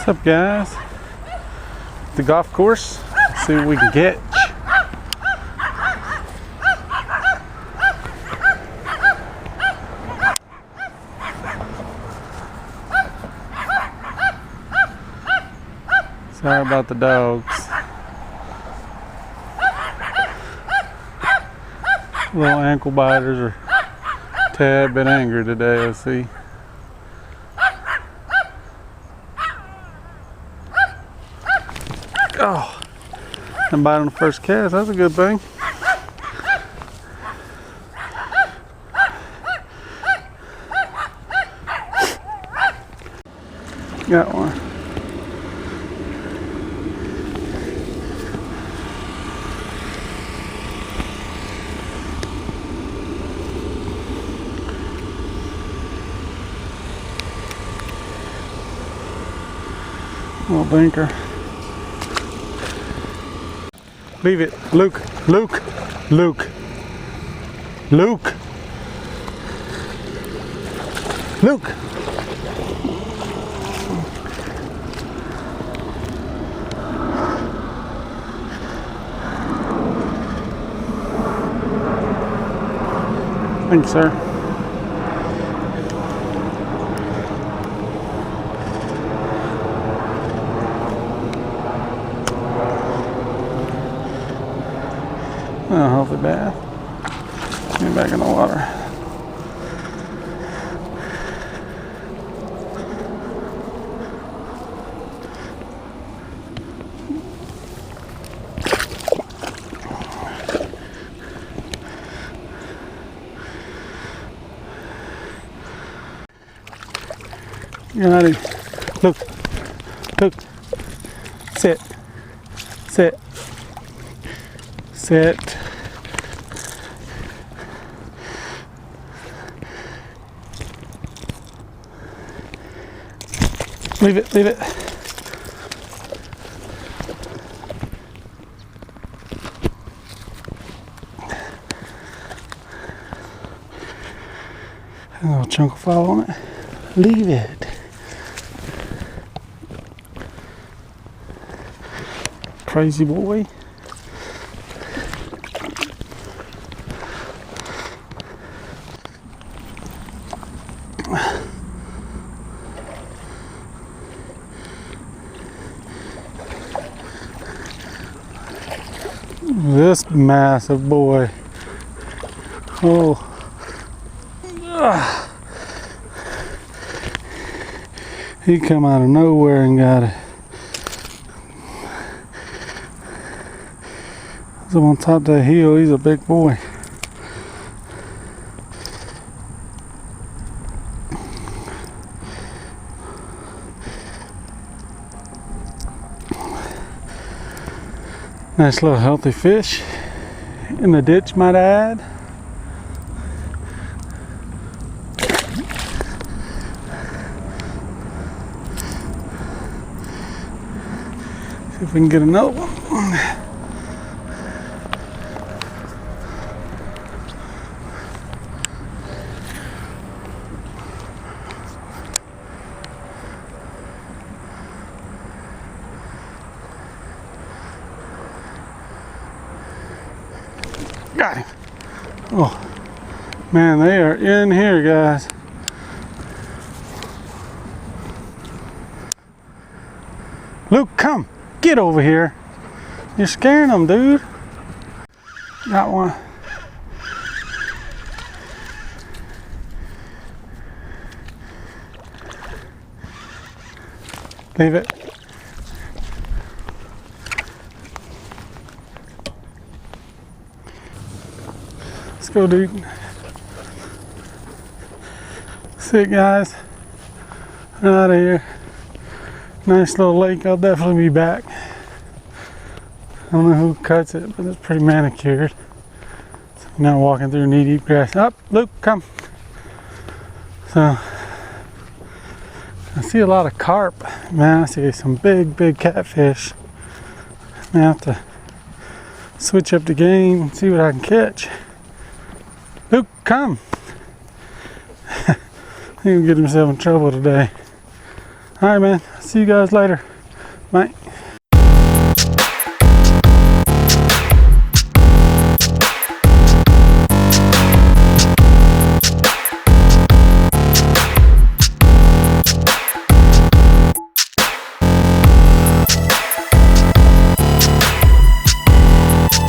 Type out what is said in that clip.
What's up, guys? The golf course. Let's see what we can catch. Sorry about the dogs. Little ankle biters are a tad bit angry today, I see. Oh, and bite on the first cast, that's a good thing. Got one. Little banker. Leave it. Luke. Luke. Luke. Luke. Luke. Thanks, sir. Oh, healthy bath. Get back in the water. Got him. Look. Look. Sit. Sit. Sit. Leave it, leave it. A little chunk of foul on it. Leave it. Crazy boy. This massive boy. Oh. Ugh. He come out of nowhere and got it. So on top of that hill, he's a big boy. Nice little healthy fish in the ditch, might I add. See if we can get another one. Got him. Oh, man, they are in here, guys. Luke, come. Get over here. You're scaring them, dude. Got one. Leave it. Let's go, dude. Sit, guys. Out of here. Nice little lake. I'll definitely be back. I don't know who cuts it, but it's pretty manicured. So I'm not walking through knee-deep grass. Up, Luke, come. So I see a lot of carp. Man, I see some big catfish. I have to switch up the game and see what I can catch. Luke, come. He'll get himself in trouble today. All right, man. See you guys later. Bye.